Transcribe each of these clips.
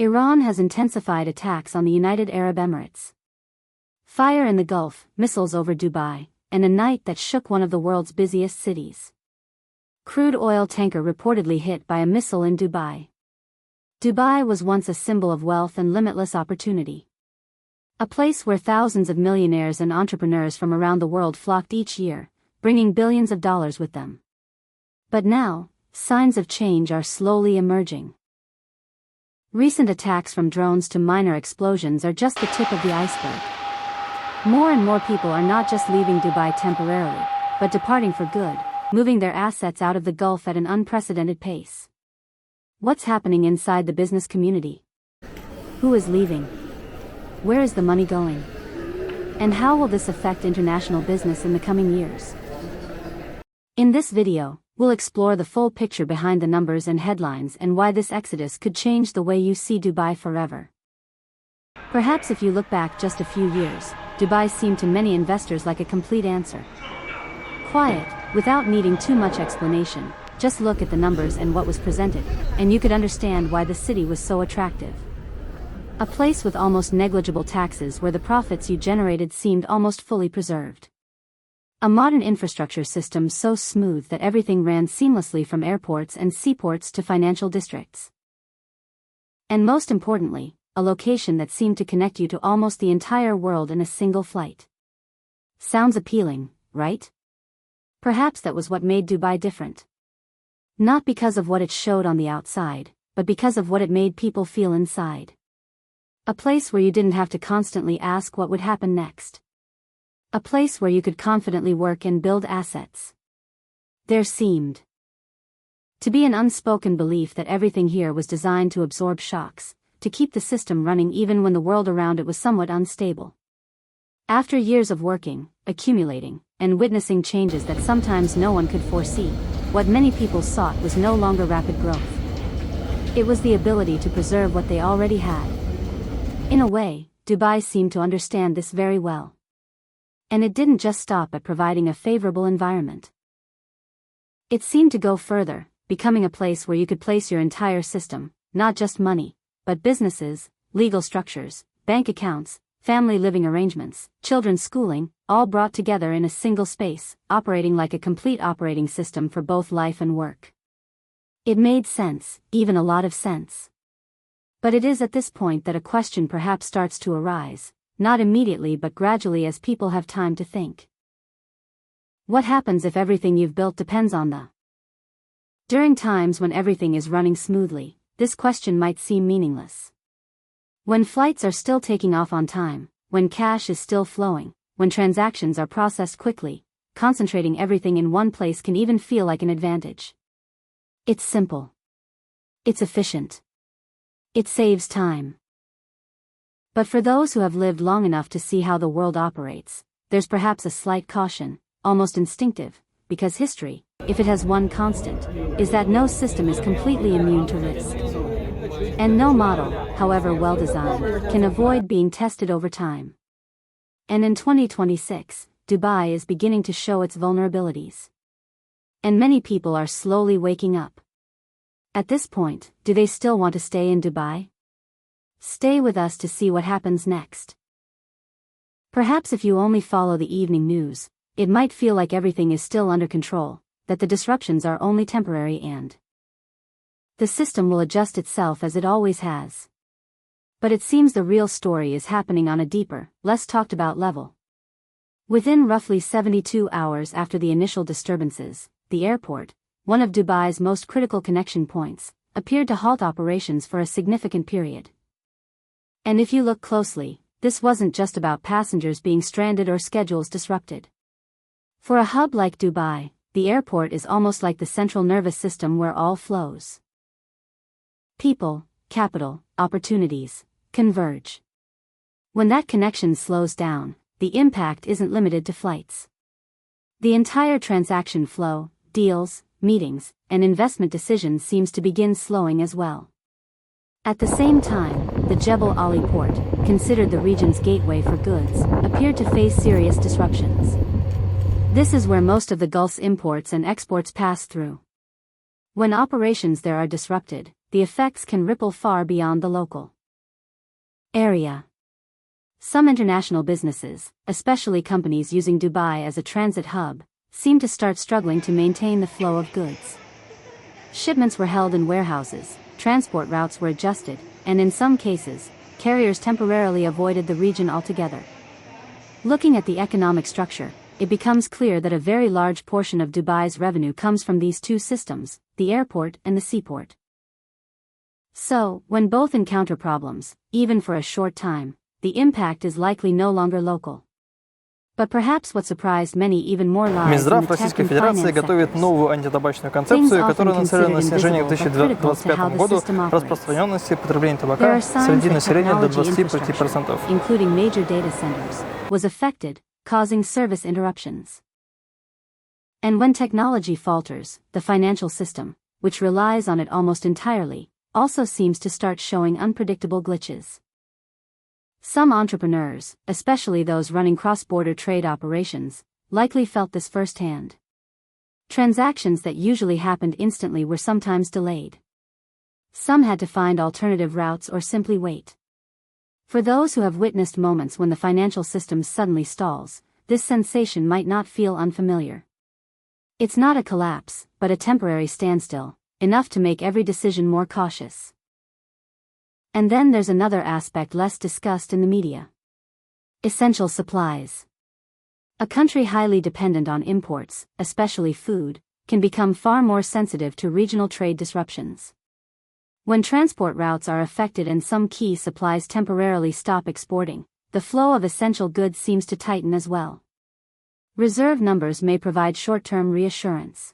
Iran has intensified attacks on the United Arab Emirates. Fire in the Gulf, missiles over Dubai, and a night that shook one of the world's busiest cities. Crude oil tanker reportedly hit by a missile in Dubai. Dubai was once a symbol of wealth and limitless opportunity. A place where thousands of millionaires and entrepreneurs from around the world flocked each year, bringing billions of dollars with them. But now, signs of change are slowly emerging. Recent attacks from drones to minor explosions are just the tip of the iceberg. More and more people are not just leaving Dubai temporarily, but departing for good, moving their assets out of the Gulf at an unprecedented pace. What's happening inside the business community? Who is leaving? Where is the money going? And how will this affect international business in the coming years? In this video, we'll explore the full picture behind the numbers and headlines and why this exodus could change the way you see Dubai forever. Perhaps if you look back just a few years, Dubai seemed to many investors like a complete answer. Quiet, without needing too much explanation, just look at the numbers and what was presented, and you could understand why the city was so attractive. A place with almost negligible taxes where the profits you generated seemed almost fully preserved. A modern infrastructure system so smooth that everything ran seamlessly from airports and seaports to financial districts. And most importantly, a location that seemed to connect you to almost the entire world in a single flight. Sounds appealing, right? Perhaps that was what made Dubai different. Not because of what it showed on the outside, but because of what it made people feel inside. A place where you didn't have to constantly ask what would happen next. A place where you could confidently work and build assets. There seemed to be an unspoken belief that everything here was designed to absorb shocks, to keep the system running even when the world around it was somewhat unstable. After years of working, accumulating, and witnessing changes that sometimes no one could foresee, what many people sought was no longer rapid growth. It was the ability to preserve what they already had. In a way, Dubai seemed to understand this very well. And it didn't just stop at providing a favorable environment. It seemed to go further, becoming a place where you could place your entire system, not just money, but businesses, legal structures, bank accounts, family living arrangements, children's schooling, all brought together in a single space, operating like a complete operating system for both life and work. It made sense, even a lot of sense. But it is at this point that a question perhaps starts to arise, not immediately but gradually as people have time to think. What happens if everything you've built depends on the? During times when everything is running smoothly, this question might seem meaningless. When flights are still taking off on time, when cash is still flowing, when transactions are processed quickly, concentrating everything in one place can even feel like an advantage. It's simple. It's efficient. It saves time. But for those who have lived long enough to see how the world operates, there's perhaps a slight caution, almost instinctive, because history, if it has one constant, is that no system is completely immune to risk. And no model, however well designed, can avoid being tested over time. And in 2026, Dubai is beginning to show its vulnerabilities. And many people are slowly waking up. At this point, do they still want to stay in Dubai? Stay with us to see what happens next. Perhaps if you only follow the evening news, it might feel like everything is still under control, that the disruptions are only temporary and the system will adjust itself as it always has. But it seems the real story is happening on a deeper, less talked about level. Within roughly 72 hours after the initial disturbances, the airport, one of Dubai's most critical connection points, appeared to halt operations for a significant period. And if you look closely, this wasn't just about passengers being stranded or schedules disrupted. For a hub like Dubai, the airport is almost like the central nervous system where all flows. People, capital, opportunities, converge. When that connection slows down, the impact isn't limited to flights. The entire transaction flow, deals, meetings, and investment decisions seems to begin slowing as well. At the same time, the Jebel Ali port, considered the region's gateway for goods, appeared to face serious disruptions. This is where most of the Gulf's imports and exports pass through. When operations there are disrupted, the effects can ripple far beyond the local area. Some international businesses, especially companies using Dubai as a transit hub, seem to start struggling to maintain the flow of goods. Shipments were held in warehouses, transport routes were adjusted, and in some cases, carriers temporarily avoided the region altogether. Looking at the economic structure, it becomes clear that a very large portion of Dubai's revenue comes from these two systems, the airport and the seaport. So, when both encounter problems, even for a short time, the impact is likely no longer local. But perhaps what surprised many even more lies Минздрав in the tech Российской and Федерации finance готовит sectors. новую антитабачную концепцию, которая нацелена на снижение к Things often considered 2025 году invisible but critical to how the system operates. распространенности потребления There табака are signs среди that населения до technology 25%. infrastructure, including major data centers, was affected, causing service interruptions. And when technology falters, the financial system, which relies on it almost entirely, also seems to start showing unpredictable glitches. Some entrepreneurs, especially those running cross-border trade operations, likely felt this firsthand. Transactions that usually happened instantly were sometimes delayed. Some had to find alternative routes or simply wait. For those who have witnessed moments when the financial system suddenly stalls, this sensation might not feel unfamiliar. It's not a collapse, but a temporary standstill, enough to make every decision more cautious. And then there's another aspect less discussed in the media. Essential supplies. A country highly dependent on imports, especially food, can become far more sensitive to regional trade disruptions. When transport routes are affected and some key supplies temporarily stop exporting, the flow of essential goods seems to tighten as well. Reserve numbers may provide short-term reassurance.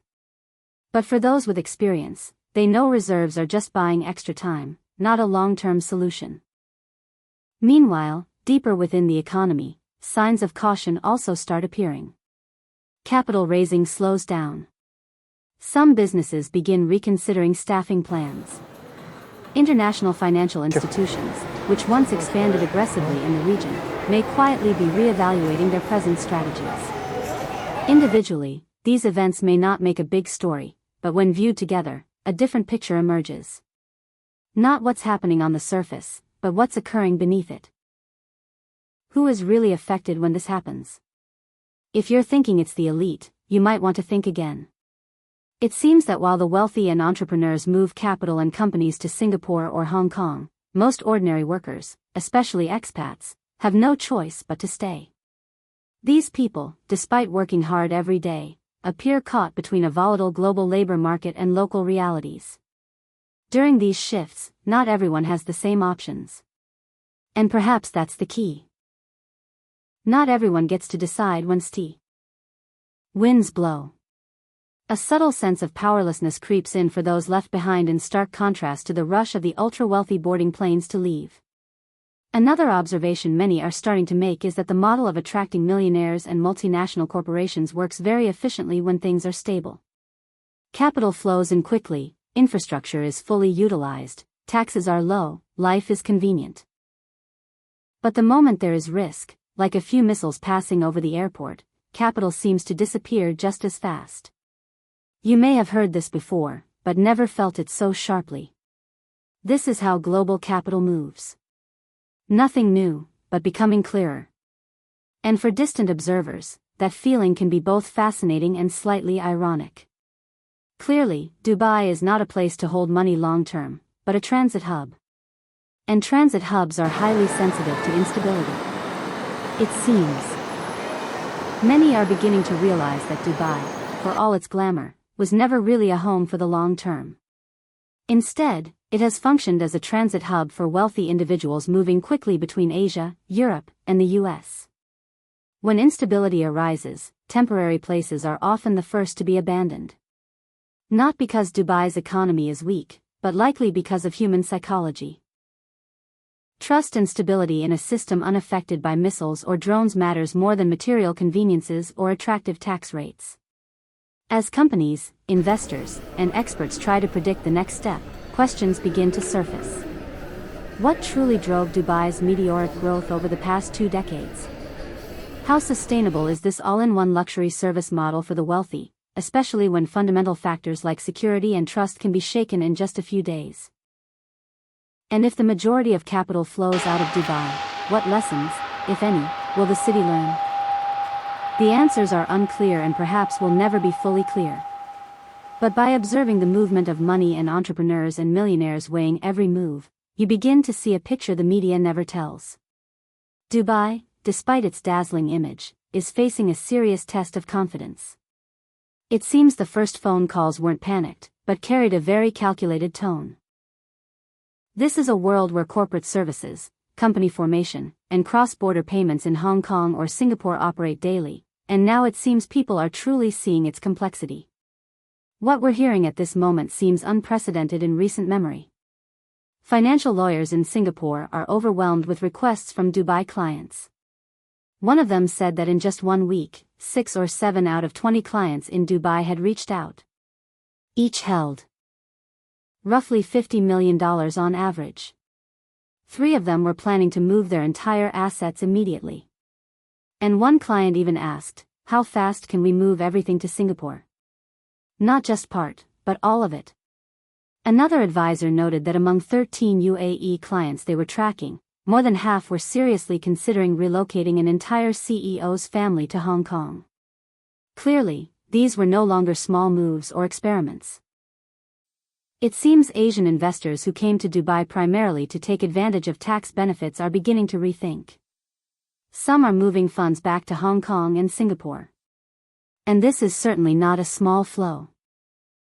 But for those with experience, they know reserves are just buying extra time, not a long-term solution. Meanwhile, deeper within the economy, signs of caution also start appearing. Capital raising slows down. Some businesses begin reconsidering staffing plans. International financial institutions, which once expanded aggressively in the region, may quietly be re-evaluating their present strategies. Individually, these events may not make a big story, but when viewed together, a different picture emerges. Not what's happening on the surface, but what's occurring beneath it. Who is really affected when this happens? If you're thinking it's the elite, you might want to think again. It seems that while the wealthy and entrepreneurs move capital and companies to Singapore or Hong Kong, most ordinary workers, especially expats, have no choice but to stay. These people, despite working hard every day, appear caught between a volatile global labor market and local realities. During these shifts, not everyone has the same options. And perhaps that's the key. Not everyone gets to decide when winds blow. A subtle sense of powerlessness creeps in for those left behind in stark contrast to the rush of the ultra-wealthy boarding planes to leave. Another observation many are starting to make is that the model of attracting millionaires and multinational corporations works very efficiently when things are stable. Capital flows in quickly, infrastructure is fully utilized, taxes are low, life is convenient. But the moment there is risk, like a few missiles passing over the airport, capital seems to disappear just as fast. You may have heard this before, but never felt it so sharply. This is how global capital moves. Nothing new, but becoming clearer. And for distant observers, that feeling can be both fascinating and slightly ironic. Clearly, Dubai is not a place to hold money long-term, but a transit hub. And transit hubs are highly sensitive to instability. It seems. Many are beginning to realize that Dubai, for all its glamour, was never really a home for the long term. Instead, it has functioned as a transit hub for wealthy individuals moving quickly between Asia, Europe, and the US. When instability arises, temporary places are often the first to be abandoned. Not because Dubai's economy is weak, but likely because of human psychology. Trust and stability in a system unaffected by missiles or drones matters more than material conveniences or attractive tax rates. As companies, investors, and experts try to predict the next step, questions begin to surface. What truly drove Dubai's meteoric growth over the past 2 decades? How sustainable is this all-in-one luxury service model for the wealthy, especially when fundamental factors like security and trust can be shaken in just a few days? And if the majority of capital flows out of Dubai, what lessons, if any, will the city learn? The answers are unclear and perhaps will never be fully clear. But by observing the movement of money and entrepreneurs and millionaires weighing every move, you begin to see a picture the media never tells. Dubai, despite its dazzling image, is facing a serious test of confidence. It seems the first phone calls weren't panicked, but carried a very calculated tone. This is a world where corporate services, company formation, and cross-border payments in Hong Kong or Singapore operate daily, and now it seems people are truly seeing its complexity. What we're hearing at this moment seems unprecedented in recent memory. Financial lawyers in Singapore are overwhelmed with requests from Dubai clients. One of them said that in just 1 week, 6 or 7 out of 20 clients in Dubai had reached out. Each held roughly $50 million on average. 3 of them were planning to move their entire assets immediately. And one client even asked, "How fast can we move everything to Singapore? Not just part, but all of it." Another advisor noted that among 13 UAE clients they were tracking, more than half were seriously considering relocating an entire CEO's family to Hong Kong. Clearly, these were no longer small moves or experiments. It seems Asian investors who came to Dubai primarily to take advantage of tax benefits are beginning to rethink. Some are moving funds back to Hong Kong and Singapore. And this is certainly not a small flow.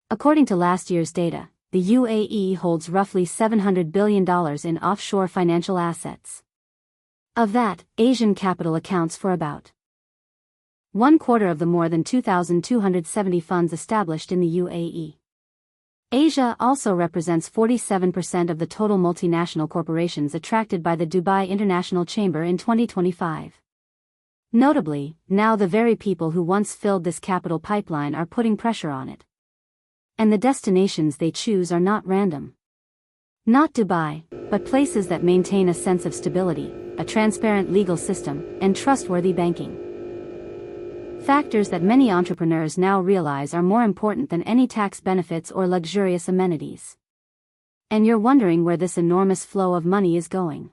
According to last year's data, the UAE holds roughly $700 billion in offshore financial assets. Of that, Asian capital accounts for about 1/4 of the more than 2,270 funds established in the UAE. Asia also represents 47% of the total multinational corporations attracted by the Dubai International Chamber in 2025. Notably, now the very people who once filled this capital pipeline are putting pressure on it. And the destinations they choose are not random. Not Dubai, but places that maintain a sense of stability, a transparent legal system, and trustworthy banking. Factors that many entrepreneurs now realize are more important than any tax benefits or luxurious amenities. And you're wondering where this enormous flow of money is going.